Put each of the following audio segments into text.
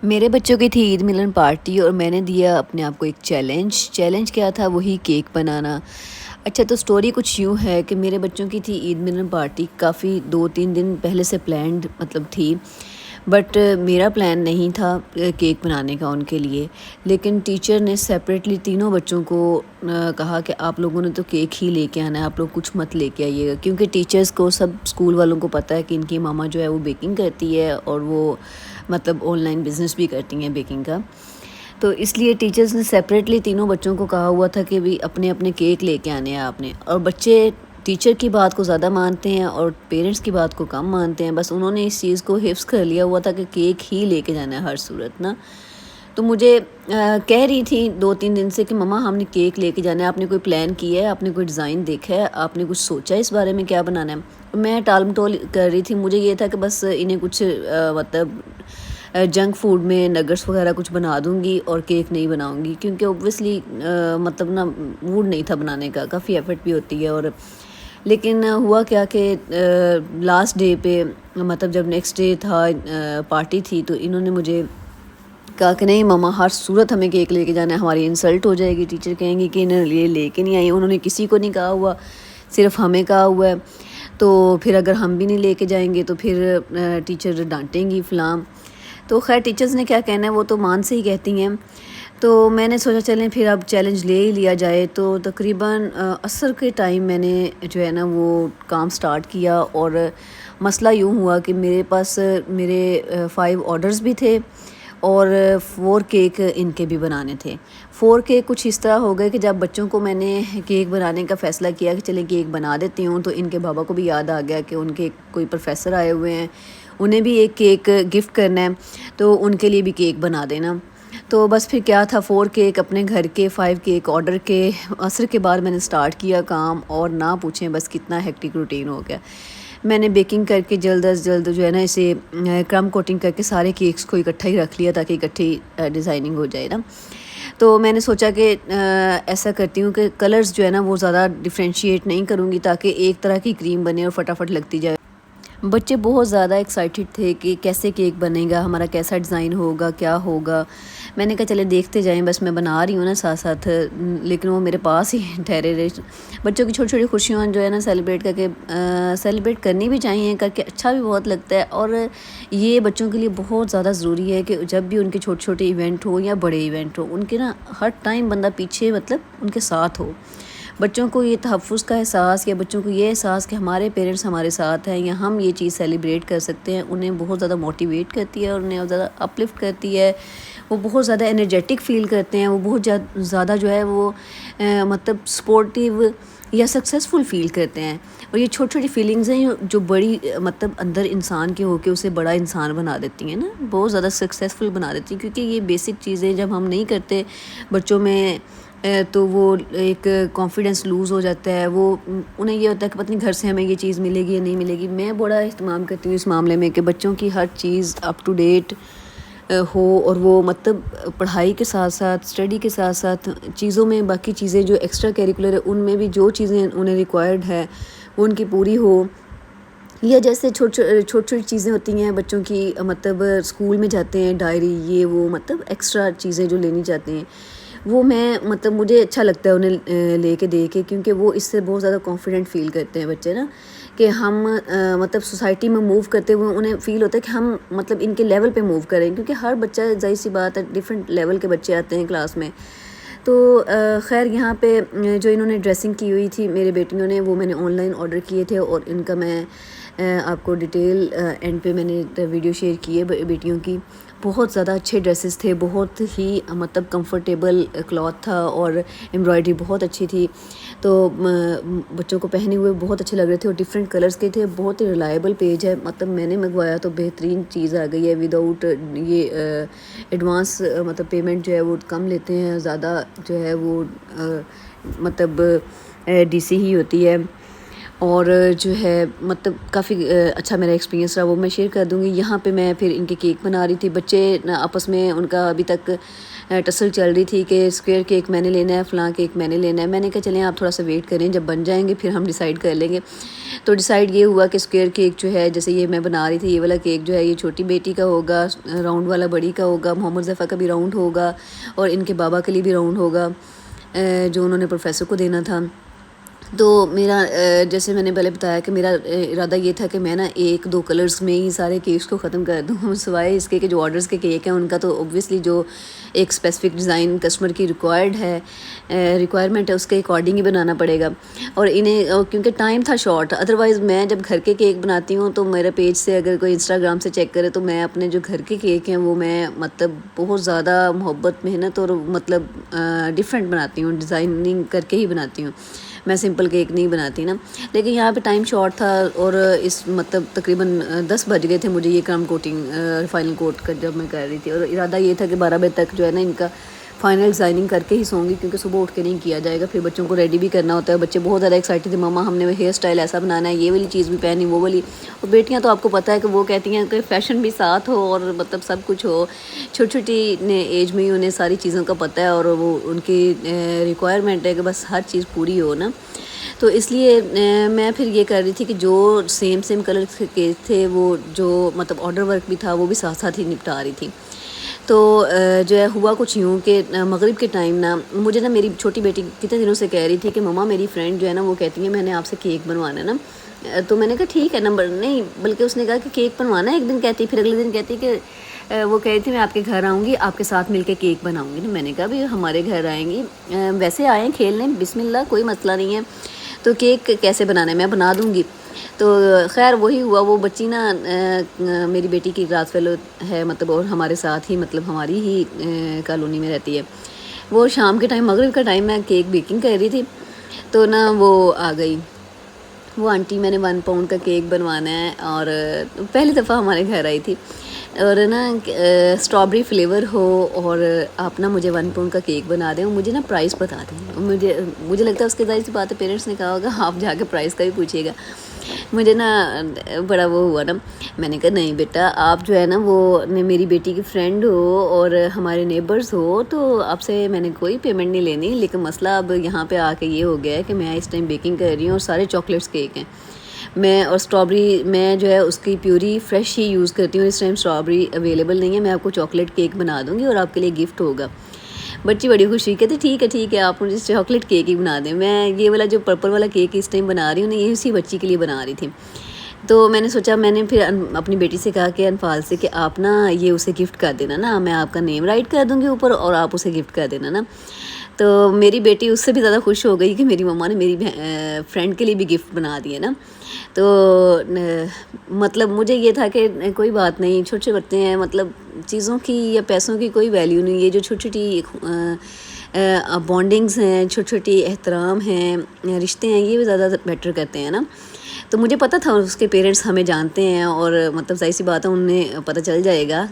میرے بچوں کی تھی عید ملن پارٹی اور میں نے دیا اپنے آپ کو ایک چیلنج کیا تھا، وہی کیک بنانا۔ اچھا، تو سٹوری کچھ یوں ہے کہ میرے بچوں کی تھی عید ملن پارٹی، کافی 2-3 دن پہلے سے پلانڈ تھی، بٹ میرا پلان نہیں تھا کیک بنانے کا ان کے لیے، لیکن ٹیچر نے سیپریٹلی تینوں بچوں کو کہا کہ آپ لوگوں نے تو کیک ہی لے کے آنا ہے، آپ لوگ کچھ مت لے کے آئیے گا، کیونکہ ٹیچرز کو سب اسکول والوں کو پتہ ہے کہ ان کی ماما جو ہے وہ بیکنگ کرتی ہے اور وہ آن لائن بزنس بھی کرتی ہیں بیکنگ کا، تو اس لیے ٹیچرز نے سیپریٹلی تینوں بچوں کو کہا ہوا تھا کہ بھی اپنے اپنے کیک لے کے آنے ہیں آپ نے، اور بچے ٹیچر کی بات کو زیادہ مانتے ہیں اور پیرنٹس کی بات کو کم مانتے ہیں، بس انہوں نے اس چیز کو حفظ کر لیا ہوا تھا کہ کیک ہی لے کے جانا ہے ہر صورت نا۔ تو مجھے کہہ رہی تھی 2-3 دن سے کہ مما ہم نے کیک لے کے جانا ہے، آپ نے کوئی پلان کیا ہے، آپ نے کوئی ڈیزائن دیکھا ہے، آپ نے کچھ سوچا ہے اس بارے میں کیا بنانا ہے؟ میں ٹال مٹول کر رہی تھی، مجھے یہ تھا کہ بس انہیں کچھ جنک فوڈ میں نگٹس وغیرہ کچھ بنا دوں گی اور کیک نہیں بناؤں گی، کیونکہ اوبویسلی موڈ نہیں تھا بنانے کا، کافی ایفرٹ بھی ہوتی ہے، اور لیکن ہوا کیا کہ لاسٹ ڈے پہ جب نیکسٹ ڈے تھا پارٹی تھی، تو انہوں نے مجھے کہا کہ نہیں مما ہر صورت ہمیں کیک لے کے جانا ہے، ہماری انسلٹ ہو جائے گی، ٹیچر کہیں گی کہ انہوں نے لے کے نہیں آئی، انہوں نے کسی کو نہیں کہا ہوا، صرف ہمیں کہا ہوا ہے، تو پھر اگر ہم بھی نہیں لے کے جائیں گے تو پھر ٹیچر ڈانٹیں گی فلاں، تو خیر ٹیچرز نے کیا کہنا ہے وہ تو مان سے ہی کہتی ہیں۔ تو میں نے سوچا چلیں پھر اب چیلنج لے ہی لیا جائے، تو تقریباً عصر کے ٹائم میں نے جو ہے نا وہ کام سٹارٹ کیا، اور مسئلہ یوں ہوا کہ میرے پاس میرے 5 آرڈرز بھی تھے اور 4 کیک ان کے بھی بنانے تھے۔ 4 کیک کچھ اس طرح ہو گئے کہ جب بچوں کو میں نے کیک بنانے کا فیصلہ کیا کہ چلیں کیک بنا دیتی ہوں، تو ان کے بابا کو بھی یاد آ گیا کہ ان کے کوئی پروفیسر آئے ہوئے ہیں، انہیں بھی ایک کیک گفٹ کرنا ہے، تو ان کے لیے بھی کیک بنا دینا۔ تو بس پھر کیا تھا، 4 کیک اپنے گھر کے، 5 کیک آرڈر کے، عصر کے بعد میں نے سٹارٹ کیا کام، اور نہ پوچھیں بس کتنا ہیکٹک روٹین ہو گیا۔ میں نے بیکنگ کر کے جلد از جلد جو ہے نا اسے کرم کوٹنگ کر کے سارے کیکس کو اکٹھا ہی رکھ لیا تاکہ اکٹھی ڈیزائننگ ہو جائے نا۔ تو میں نے سوچا کہ ایسا کرتی ہوں کہ کلرز جو ہے نا وہ زیادہ ڈیفرینشیٹ نہیں کروں گی تاکہ ایک طرح کی کریم بنے اور فٹافٹ لگتی جائے۔ بچے بہت زیادہ ایکسائٹڈ تھے کہ کیسے کیک بنے گا، ہمارا کیسا ڈیزائن ہوگا، کیا ہوگا۔ میں نے کہا چلے دیکھتے جائیں، بس میں بنا رہی ہوں نا ساتھ ساتھ، لیکن وہ میرے پاس ہی ٹھہرے رہے۔ بچوں کی چھوٹی چھوٹی خوشیاں جو ہے نا سیلیبریٹ کرنی بھی چاہیے، کر کے اچھا بھی بہت لگتا ہے، اور یہ بچوں کے لیے بہت زیادہ ضروری ہے کہ جب بھی ان کے چھوٹے چھوٹے ایونٹ ہو یا بڑے ایونٹ ہو، ان کے نا ہر ٹائم بندہ پیچھے ان کے ساتھ ہو۔ بچوں کو یہ تحفظ کا احساس، یا بچوں کو یہ احساس کہ ہمارے پیرنٹس ہمارے ساتھ ہیں یا ہم یہ چیز سیلیبریٹ کر سکتے ہیں، انہیں بہت زیادہ موٹیویٹ کرتی ہے اور انہیں زیادہ اپلفٹ کرتی ہے، وہ بہت زیادہ انرجیٹک فیل کرتے ہیں، وہ بہت زیادہ جو ہے وہ سپورٹیو یا سکسیزفل فیل کرتے ہیں، اور یہ چھوٹی چھوٹی فیلنگز ہیں جو بڑی اندر انسان کے ہو کے اسے بڑا انسان بنا دیتی ہیں نا، بہت زیادہ سکسیزفل بنا دیتی ہیں، کیونکہ یہ بیسک چیزیں جب ہم نہیں کرتے بچوں میں تو وہ ایک کانفیڈنس لوز ہو جاتا ہے، وہ انہیں یہ ہوتا ہے کہ پتہ نہیں گھر سے ہمیں یہ چیز ملے گی یا نہیں ملے گی۔ میں بڑا اہتمام کرتی ہوں اس معاملے میں کہ بچوں کی ہر چیز اپ ٹو ڈیٹ ہو، اور وہ پڑھائی کے ساتھ ساتھ، اسٹڈی کے ساتھ ساتھ چیزوں میں، باقی چیزیں جو ایکسٹرا کیریکولر ہے ان میں بھی جو چیزیں انہیں ریکوائرڈ ہے وہ ان کی پوری ہو، یا جیسے چھوٹی چھوٹی چیزیں ہوتی ہیں بچوں کی، اسکول میں جاتے ہیں ڈائری، یہ وہ ایکسٹرا چیزیں جو لینی چاہتے ہیں، وہ میں مجھے اچھا لگتا ہے انہیں لے کے دے کے، کیونکہ وہ اس سے بہت زیادہ کانفیڈنٹ فیل کرتے ہیں بچے نا، کہ ہم سوسائٹی میں موو کرتے ہوئے انہیں فیل ہوتا ہے کہ ہم ان کے لیول پہ موو کریں، کیونکہ ہر بچہ ظاہر سی بات ہے ڈیفرنٹ لیول کے بچے آتے ہیں کلاس میں۔ تو خیر یہاں پہ جو انہوں نے ڈریسنگ کی ہوئی تھی میرے بیٹیوں نے، وہ میں نے آن لائن آرڈر کیے تھے، اور ان کا میں آپ کو ڈیٹیل اینڈ پہ میں نے ویڈیو شیئر کی ہے بیٹیوں کی۔ بہت زیادہ اچھے ڈریسز تھے، بہت ہی کمفرٹیبل کلاتھ تھا، اور ایمبرائڈری بہت اچھی تھی، تو بچوں کو پہنے ہوئے بہت اچھے لگ رہے تھے، اور ڈفرینٹ کلرز کے تھے، بہت ہی ریلائبل پیج ہے، میں نے منگوایا تو بہترین چیز آ گئی ہے، وداؤٹ یہ ایڈوانس پیمنٹ جو ہے وہ کم لیتے ہیں، زیادہ جو ہے وہ ڈی سی ہی ہوتی ہے، اور جو ہے مطلب کافی اچھا میرا ایکسپیرینس رہا، وہ میں شیئر کر دوں گی۔ یہاں پہ میں پھر ان کے کیک بنا رہی تھی، بچے آپس میں ان کا ابھی تک ٹسل چل رہی تھی کہ اسکوئر کیک میں نے لینا ہے، فلاں کیک میں نے لینا ہے۔ میں نے کہا چلیں آپ تھوڑا سا ویٹ کریں، جب بن جائیں گے پھر ہم ڈیسائیڈ کر لیں گے۔ تو ڈیسائیڈ یہ ہوا کہ اسکوئر کیک جو ہے، جیسے یہ میں بنا رہی تھی، یہ والا کیک جو ہے یہ چھوٹی بیٹی کا ہوگا، راؤنڈ والا بڑی کا ہوگا، محمد ظفر کا بھی راؤنڈ ہوگا، اور ان کے بابا کے لیے بھی راؤنڈ ہوگا جو انہوں نے پروفیسر کو دینا تھا۔ تو میرا جیسے میں نے پہلے بتایا کہ میرا ارادہ یہ تھا کہ میں نا 1-2 کلرز میں ہی سارے کیکس کو ختم کر دوں، سوائے اس کے کہ جو آرڈرز کے کیک ہیں ان کا تو اوبویسلی جو ایک اسپیسیفک ڈیزائن کسٹمر کی ریکوائرمنٹ ہے اس کے اکارڈنگ ہی بنانا پڑے گا، اور انہیں کیونکہ ٹائم تھا شارٹ۔ ادروائز میں جب گھر کے کیک بناتی ہوں تو میرے پیج سے اگر کوئی انسٹاگرام سے چیک کرے تو میں اپنے جو گھر کے کیک ہیں وہ میں مطلب بہت زیادہ محبت، محنت اور مطلب ڈفرینٹ بناتی ہوں، ڈیزائننگ کر کے ہی بناتی ہوں، میں سمپل کیک نہیں بناتی نا۔ لیکن یہاں پہ ٹائم شارٹ تھا اور اس مطلب تقریباً 10 بج گئے تھے مجھے یہ کام کوٹنگ فائنل کوٹ کا جب میں کر رہی تھی، اور ارادہ یہ تھا کہ 12 بجے تک جو ہے نا ان کا فائنل ڈیزائننگ کر کے ہی سوں گی، کیونکہ صبح اٹھ کے نہیں کیا جائے گا، پھر بچوں کو ریڈی بھی کرنا ہوتا ہے۔ بچے بہت زیادہ ایکسائٹیڈ تھے، ماما ہم نے ہیئر اسٹائل ایسا بنانا ہے، یہ والی چیز بھی پہنی، وہ والی۔ اور بیٹیاں تو آپ کو پتہ ہے کہ وہ کہتی ہیں کہ فیشن بھی ساتھ ہو اور مطلب سب کچھ ہو، چھوٹی چھوٹی ایج میں ہی انہیں ساری چیزوں کا پتہ ہے، اور وہ ان کی ریکوائرمنٹ ہے کہ بس ہر چیز پوری ہو نا۔ تو اس لیے میں پھر یہ کر رہی تھی کہ جو سیم کلر کے تھے وہ جو مطلب آرڈر ورک بھی تھا وہ بھی ساتھ ساتھ ہی نپٹا رہی تھی۔ تو جو ہے ہوا کچھ یوں کہ مغرب کے ٹائم نا مجھے نا میری چھوٹی بیٹی کتنے دنوں سے کہہ رہی تھی کہ مما میری فرینڈ جو ہے نا وہ کہتی ہے میں نے آپ سے کیک بنوانا ہے نا۔ تو میں نے کہا ٹھیک ہے، نمبر نہیں بلکہ اس نے کہا کہ کیک بنوانا ہے ایک دن کہتی، پھر اگلے دن کہتی کہ وہ کہہ رہی تھی میں آپ کے گھر آؤں گی، آپ کے ساتھ مل کے کیک بناؤں گی۔ میں نے کہا بھی ہمارے گھر آئیں گی، ویسے آئیں کھیل لیں، بسم اللہ، کوئی مسئلہ نہیں ہے، تو کیک کیسے بنانا ہے میں بنا دوں گی۔ تو خیر وہی ہوا، وہ بچی نا میری بیٹی کی کلاس فیلو ہے مطلب، اور ہمارے ساتھ ہی مطلب ہماری ہی کالونی میں رہتی ہے۔ وہ شام کے ٹائم مغرب کا ٹائم میں کیک بیکنگ کر رہی تھی، تو نا وہ آ گئی، وہ آنٹی میں نے 1 پاؤنڈ کا کیک بنوانا ہے، اور پہلی دفعہ ہمارے گھر آئی تھی، اور نا اسٹرابری فلیور ہو، اور آپ نا مجھے 1 پاؤنڈ کا کیک بنا دیں، مجھے نا پرائس بتا دیں۔ مجھے لگتا ہے اس کے ظاہر سی بات ہے پیرنٹس نے کہا ہوگا آپ جا کے پرائس کا بھی پوچھیے گا۔ مجھے نا بڑا وہ ہوا نا، میں نے کہا نہیں بیٹا آپ جو ہے نا وہ میری بیٹی کی فرینڈ ہو اور ہمارے نیبرز ہو، تو آپ سے میں نے کوئی پیمنٹ نہیں لینی، لیکن مسئلہ اب یہاں پہ آ کے یہ ہو گیا ہے کہ میں اس ٹائم بیکنگ کر رہی ہوں اور سارے چاکلیٹس کیک ہیں، میں اور اسٹرابری میں جو ہے اس کی پیوری فریش ہی یوز کرتی ہوں، اس ٹائم اسٹرابری اویلیبل نہیں ہے، میں آپ کو چاکلیٹ کیک بنا دوں گی اور آپ کے لیے گفٹ ہوگا۔ بچی بڑی خوشی کہتی ٹھیک ہے آپ مجھے چاکلیٹ کیک ہی بنا دیں۔ میں یہ والا جو پرپل والا کیک اس ٹائم بنا رہی ہوں نا، یہ اسی بچی کے لیے بنا رہی تھی۔ تو میں نے سوچا، میں نے پھر اپنی بیٹی سے کہا کہ انفال سے کہ آپ نا یہ اسے گفٹ کر دینا نا، میں آپ کا نیم رائٹ کر دوں گی اوپر اور آپ اسے گفٹ کر دینا نا۔ تو میری بیٹی اس سے بھی زیادہ خوش ہو گئی کہ میری مما نے میری فرینڈ کے لیے بھی گفٹ بنا دیے نا۔ تو مطلب مجھے یہ تھا کہ کوئی بات نہیں، چھوٹے بچے ہیں، مطلب چیزوں کی یا پیسوں کی کوئی ویلیو نہیں، یہ جو چھوٹی چھوٹی بانڈنگز ہیں، چھوٹی چھوٹی احترام ہیں، رشتے ہیں، یہ بھی زیادہ بیٹر کرتے ہیں نا۔ تو مجھے پتہ تھا اس کے پیرنٹس ہمیں جانتے ہیں، اور مطلب ظاہر سی بات ہے انہیں پتہ چل جائے گا،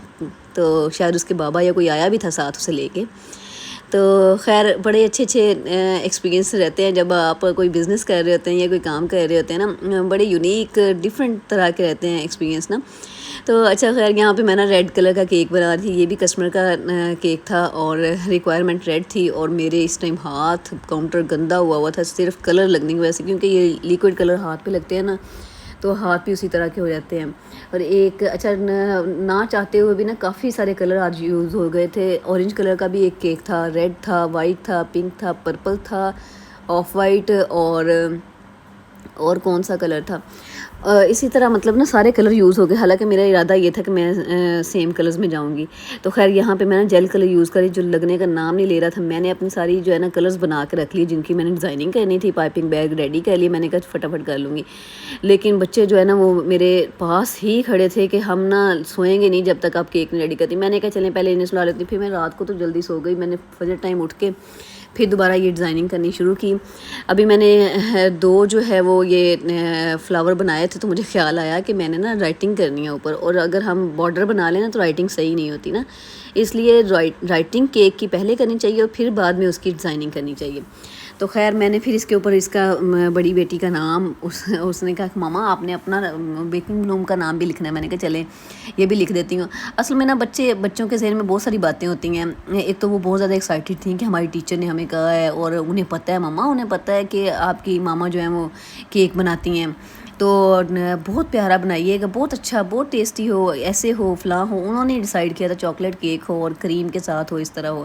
تو شاید اس کے بابا یا کوئی آیا بھی تھا ساتھ اسے لے کے۔ تو خیر بڑے اچھے ایکسپیرینس رہتے ہیں جب آپ کوئی بزنس کر رہے ہوتے ہیں یا کوئی کام کر رہے ہوتے ہیں نا، بڑے یونیک ڈفرینٹ طرح کے رہتے ہیں ایکسپیرینس نا۔ تو اچھا خیر یہاں پہ میں نا ریڈ کلر کا کیک بنا رہی تھی، یہ بھی کسٹمر کا کیک تھا اور ریکوائرمنٹ ریڈ تھی، اور میرے اس ٹائم ہاتھ کاؤنٹر گندا ہوا تھا صرف کلر لگنے کی وجہ سے، کیونکہ یہ لیکوڈ کلر ہاتھ پہ لگتے ہیں نا تو ہاتھ بھی اسی طرح کے ہو جاتے ہیں۔ اور ایک اچھا نہ چاہتے ہوئے بھی نا کافی سارے کلر آج یوز ہو گئے تھے، اورنج کلر کا بھی ایک کیک تھا، ریڈ تھا، وائٹ تھا، پنک تھا، پرپل تھا، آف وائٹ، اور کون سا کلر تھا، اسی طرح مطلب نا سارے کلر یوز ہو گئے، حالانکہ میرا ارادہ یہ تھا کہ میں سیم کلرز میں جاؤں گی۔ تو خیر یہاں پہ میں نے جیل کلر یوز کری جو لگنے کا نام نہیں لے رہا تھا، میں نے اپنی ساری جو ہے نا کلرز بنا کے رکھ لی جن کی میں نے ڈیزائننگ کرنی تھی، پائپنگ بیگ ریڈی کر لی، میں نے کہا فٹافٹ کر لوں گی، لیکن بچے جو ہے نا وہ میرے پاس ہی کھڑے تھے کہ ہم نا سوئیں گے نہیں جب تک آپ کیک نہیں ریڈی کرتی۔ میں نے کہا چلیں پہلے انہیں سلا لیتی، پھر میں رات کو تو جلدی سو گئی، میں نے فجر ٹائم اٹھ کے پھر دوبارہ یہ ڈیزائننگ کرنی شروع کی۔ ابھی میں نے 2 جو ہے وہ یہ فلاور بنائے تھے، تو مجھے خیال آیا کہ میں نے نا رائٹنگ کرنی ہے اوپر، اور اگر ہم بارڈر بنا لیں نا تو رائٹنگ صحیح نہیں ہوتی نا، اس لیے رائٹنگ کیک کی پہلے کرنی چاہیے اور پھر بعد میں اس کی ڈیزائننگ کرنی چاہیے۔ تو خیر میں نے پھر اس کے اوپر اس کا بڑی بیٹی کا نام اس نے کہا کہ ماما آپ نے اپنا بیکنگ روم کا نام بھی لکھنا ہے. میں نے کہا چلیں یہ بھی لکھ دیتی ہوں. اصل میں نا بچوں کے ذہن میں بہت ساری باتیں ہوتی ہیں. ایک تو وہ بہت زیادہ ایکسائٹیڈ تھیں کہ ہماری ٹیچر نے ہمیں کہا ہے, اور انہیں پتہ ہے ماما, انہیں پتہ ہے کہ آپ کی ماما جو ہیں وہ کیک بناتی ہیں, تو بہت پیارا بنائیے گا, بہت اچھا, بہت ٹیسٹی ہو, ایسے ہو, فلاں ہو. انہوں نے ڈیسائیڈ کیا تھا چاکلیٹ کیک ہو اور کریم کے ساتھ ہو, اس طرح ہو.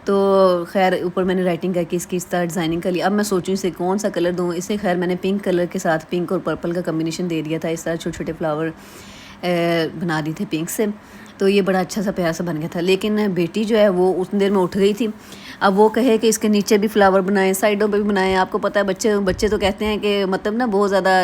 تو خیر اوپر میں نے رائٹنگ کر کے اس کی اس طرح ڈیزائننگ کر لی. اب میں سوچوں اسے کون سا کلر دوں. اسے خیر میں نے پنک کلر کے ساتھ پنک اور پرپل کا کمبینیشن دے دیا تھا. اس طرح چھوٹے چھوٹے فلاور بنا دی تھے پنک سے, تو یہ بڑا اچھا سا پیارا سا بن گیا تھا. لیکن بیٹی جو ہے وہ اتنی دیر میں اٹھ گئی تھی. اب وہ کہے کہ اس کے نیچے بھی فلاور بنائیں, سائڈوں پہ بھی بنائیں. آپ کو پتہ ہے بچے تو کہتے ہیں کہ مطلب نا بہت زیادہ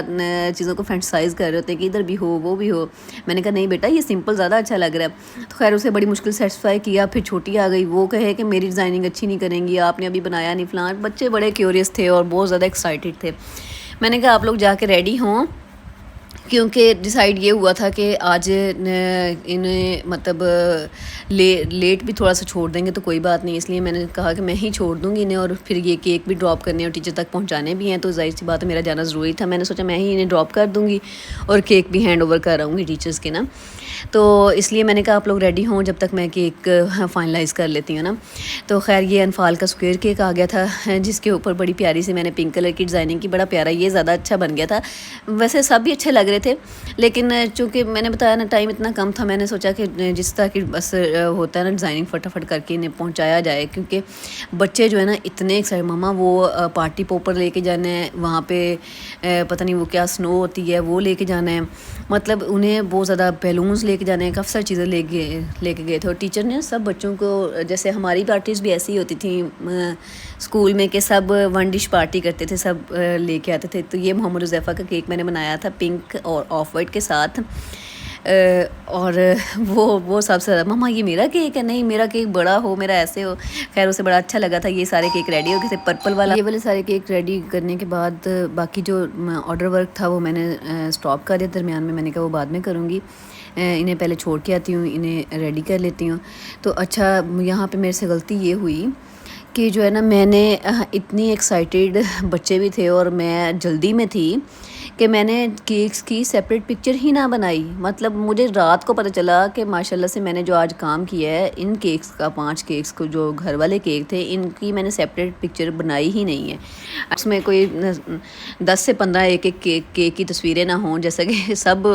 چیزوں کو فینٹسائز کر رہے ہوتے ہیں کہ ادھر بھی ہو وہ بھی ہو. میں نے کہا نہیں بیٹا, یہ سمپل زیادہ اچھا لگ رہا ہے. تو خیر اسے بڑی مشکل سیٹسفائی کیا. پھر چھوٹی آ گئی, وہ کہے کہ میری ڈیزائننگ اچھی نہیں کریں گی, آپ نے ابھی بنایا نہیں فلاں. بچے بڑے کیوریس تھے اور بہت زیادہ ایکسائٹیڈ تھے. میں نے کہا آپ لوگ جا کے ریڈی ہوں, کیونکہ ڈیسائیڈ یہ ہوا تھا کہ آج انہیں مطلب لیٹ بھی تھوڑا سا چھوڑ دیں گے تو کوئی بات نہیں. اس لیے میں نے کہا کہ میں ہی چھوڑ دوں گی انہیں, اور پھر یہ کیک بھی ڈراپ کرنے اور ٹیچر تک پہنچانے بھی ہیں, تو ظاہر سی بات ہے میرا جانا ضروری تھا. میں نے سوچا میں ہی انہیں ڈراپ کر دوں گی اور کیک بھی ہینڈ اوور کر آؤں گی ٹیچرس کے نا. تو اس لیے میں نے کہا آپ لوگ ریڈی ہوں جب تک میں کیک فائنلائز کر لیتی ہوں نا. تو خیر یہ انفال کا اسکوئر کیک آ گیا تھا, جس کے اوپر بڑی پیاری سی میں نے پنک کلر کی ڈیزائننگ کی. بڑا پیارا, یہ زیادہ اچھا بن گیا تھا. ویسے سب بھی اچھے لگ رہے تھے, لیکن چونکہ میں نے بتایا نا ٹائم اتنا کم تھا, میں نے سوچا کہ جس طرح کی بس ہوتا ہے نا ڈیزائننگ فٹافٹ کر کے انہیں پہنچایا جائے. کیونکہ بچے جو ہے نا اتنے ایکسائٹ, ماما وہ پارٹی پوپر لے کے جانا ہے, وہاں پہ پتہ نہیں وہ کیا سنو ہوتی ہے وہ لے کے جانا ہے, مطلب انہیں بہت زیادہ بیلونز لے کے جانے ہیں, کافی ساری چیزیں لے کے گئے تھے. اور ٹیچر نے سب بچوں کو, جیسے ہماری پارٹیز بھی ایسی ہی ہوتی تھیں اسکول میں کہ سب ون ڈش پارٹی کرتے تھے, سب لے کے آتے تھے. تو یہ محمد حذیفہ کا کیک میں نے بنایا تھا پنک اور آف وائٹ کے ساتھ, اور وہ سب سے زیادہ ماما یہ میرا کیک ہے, نہیں میرا کیک بڑا ہو, میرا ایسے ہو. خیر اسے بڑا اچھا لگا تھا. یہ سارے کیک ریڈی ہو گئے تھے, پرپل والا یہ والے سارے کیک ریڈی کرنے کے بعد باقی جو آرڈر ورک تھا وہ میں نے اسٹاپ کر دیا درمیان میں. میں نے کہا وہ بعد میں کروں گی, انہیں پہلے چھوڑ کے آتی ہوں, انہیں ریڈی کر لیتی ہوں. تو اچھا یہاں پہ میرے سے غلطی یہ ہوئی کہ جو ہے نا میں نے اتنی ایکسائٹیڈ, بچے بھی تھے اور میں جلدی میں تھی کہ میں نے کیکس کی سیپریٹ پکچر ہی نہ بنائی. مطلب مجھے رات کو پتہ چلا کہ ماشاءاللہ سے میں نے جو آج کام کیا ہے ان کیکس کا, 5 کیکس کو جو گھر والے کیک تھے ان کی میں نے سیپریٹ پکچر بنائی ہی نہیں ہے. اس میں کوئی 10 سے 15 ایک کیک کی تصویریں نہ ہوں, جیسا کہ سب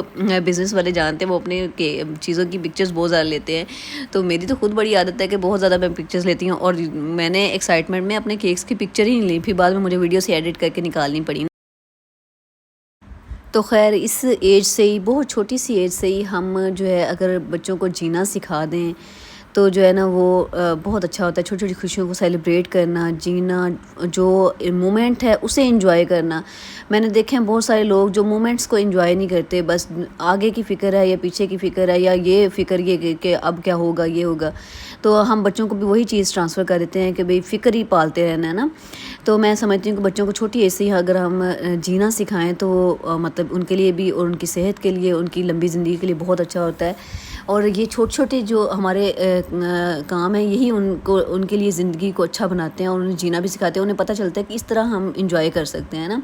بزنس والے جانتے ہیں وہ اپنے چیزوں کی پکچرز بہت زیادہ لیتے ہیں. تو میری تو خود بڑی عادت ہے کہ بہت زیادہ میں پکچرز لیتی ہوں, اور میں نے ایکسائٹمنٹ میں اپنے کیکس کی پکچر ہی نہیں لی, پھر بعد میں مجھے ویڈیو سے ایڈٹ کر کے نکالنی پڑی. تو خیر اس ایج سے ہی, بہت چھوٹی سی ایج سے ہی ہم جو ہے اگر بچوں کو جینا سکھا دیں تو جو ہے نا وہ بہت اچھا ہوتا ہے. چھوٹی چھوٹی خوشیوں کو سیلیبریٹ کرنا, جینا, جو مومنٹ ہے اسے انجوائے کرنا. میں نے دیکھے ہیں بہت سارے لوگ جو مومنٹس کو انجوائے نہیں کرتے, بس آگے کی فکر ہے یا پیچھے کی فکر ہے, یا یہ فکر یہ کہ اب کیا ہوگا یہ ہوگا. تو ہم بچوں کو بھی وہی چیز ٹرانسفر کر دیتے ہیں کہ بھئی فکر ہی پالتے رہنا ہے نا. تو میں سمجھتی ہوں کہ بچوں کو چھوٹی ایج سے ہی اگر ہم جینا سکھائیں تو مطلب ان کے لیے بھی اور ان کی صحت کے لیے, ان کی لمبی زندگی کے لیے بہت اچھا ہوتا ہے. اور یہ چھوٹے چھوٹے جو ہمارے کام ہیں یہی ان کے لیے زندگی کو اچھا بناتے ہیں اور انہیں جینا بھی سکھاتے ہیں. انہیں پتہ چلتا ہے کہ اس طرح ہم انجوائے کر سکتے ہیں نا.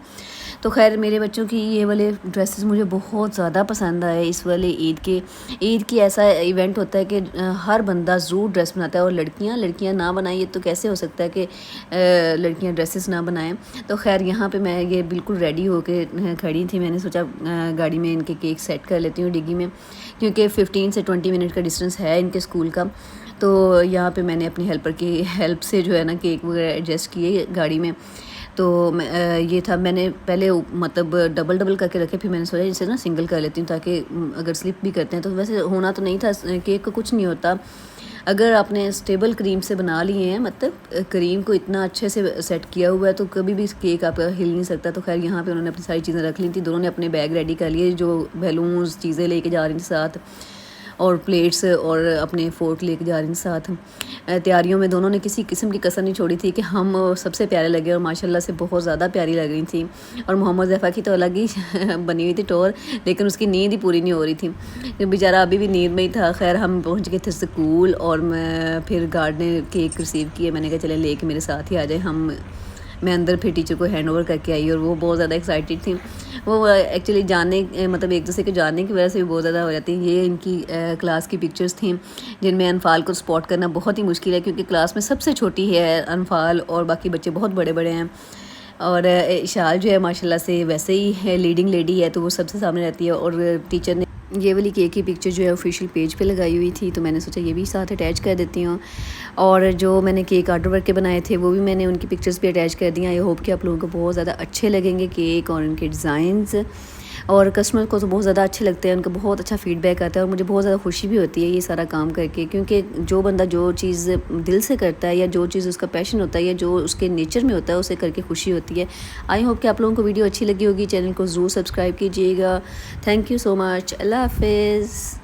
تو خیر میرے بچوں کی یہ والے ڈریسز مجھے بہت زیادہ پسند آئے. اس والے عید کی ایسا ایونٹ ہوتا ہے کہ ہر بندہ ضرور ڈریس بناتا ہے, اور لڑکیاں نہ بنائیں تو کیسے ہو سکتا ہے کہ لڑکیاں ڈریسز نہ بنائیں. تو خیر یہاں پہ میں یہ بالکل ریڈی ہو کے کھڑی تھی. میں نے سوچا گاڑی میں ان کے کیک سیٹ کر لیتی ہوں ڈگی میں, کیونکہ 15 سے 20 منٹ کا ڈسٹینس ہے ان کے اسکول کا. تو یہاں پہ میں نے اپنی ہیلپر کی ہیلپ سے جو ہے نا کیک وغیرہ ایڈجسٹ کیے گاڑی میں. تو یہ تھا, میں نے پہلے مطلب ڈبل کر کے رکھے, پھر میں نے سوچا اسے نا سنگل کر لیتی ہوں تاکہ اگر سلپ بھی کرتے ہیں تو ویسے ہونا تو نہیں تھا کیک کو, کچھ نہیں ہوتا اگر آپ نے اسٹیبل کریم سے بنا لیے ہیں, مطلب کریم کو اتنا اچھے سے سیٹ کیا ہوا ہے تو کبھی بھی کیک آپ کا ہل نہیں سکتا. تو خیر یہاں پہ انہوں نے اپنی ساری چیزیں رکھ لی تھیں. دونوں نے اپنے بیگ ریڈی کر لیے, جو بیلونز چیزیں لے کے جا رہی تھیں ساتھ, اور پلیٹس اور اپنے فورک لے کے جا رہی ہیں ساتھ. تیاریوں میں دونوں نے کسی قسم کی کسر نہیں چھوڑی تھی کہ ہم سب سے پیارے لگے, اور ماشاءاللہ سے بہت زیادہ پیاری لگ رہی تھیں. اور محمد حذیفہ کی تو الگ ہی بنی ہوئی تھی ٹور, لیکن اس کی نیند ہی پوری نہیں ہو رہی تھی, بیچارہ ابھی بھی نیند میں ہی تھا. خیر ہم پہنچ گئے تھے اسکول, اور میں پھر گارڈ نے کیک ریسیو کیے. میں نے کہا چلے لے کے میرے ساتھ ہی آ جائے, میں اندر پھر ٹیچر کو ہینڈ اوور کر کے آئی اور وہ بہت زیادہ ایکسائٹیڈ تھیں. وہ ایکچولی جاننے مطلب ایک دوسرے کے جاننے کی وجہ سے بھی بہت زیادہ ہو جاتی ہیں. یہ ان کی کلاس کی پکچرز تھیں جن میں انفال کو سپوٹ کرنا بہت ہی مشکل ہے کیونکہ کلاس میں سب سے چھوٹی ہے انفال اور باقی بچے بہت بڑے بڑے ہیں. اور اشال جو ہے ماشاءاللہ سے ویسے ہی ہے لیڈنگ لیڈی ہے تو وہ سب سے سامنے رہتی ہے. اور ٹیچر نے یہ والی کیک کی پکچر جو ہے آفیشیل پیج پہ لگائی ہوئی تھی تو میں نے سوچا یہ بھی ساتھ اٹیچ کر دیتی ہوں. اور جو میں نے کیک آرڈر ورک کے بنائے تھے وہ بھی میں نے ان کی پکچرز بھی اٹیچ کر دی. آئی ہوپ کہ آپ لوگوں کو بہت زیادہ اچھے لگیں گے کیک اور ان کے ڈیزائنز, اور کسٹمر کو تو بہت زیادہ اچھے لگتے ہیں, ان کا بہت اچھا فیڈ بیک آتا ہے اور مجھے بہت زیادہ خوشی بھی ہوتی ہے یہ سارا کام کر کے, کیونکہ جو بندہ جو چیز دل سے کرتا ہے یا جو چیز اس کا پیشن ہوتا ہے یا جو اس کے نیچر میں ہوتا ہے اسے کر کے خوشی ہوتی ہے. آئی ہوپ کہ آپ لوگوں کو ویڈیو اچھی لگی ہوگی. چینل کو ضرور سبسکرائب کیجیے گا. تھینک یو سو مچ. اللہ حافظ.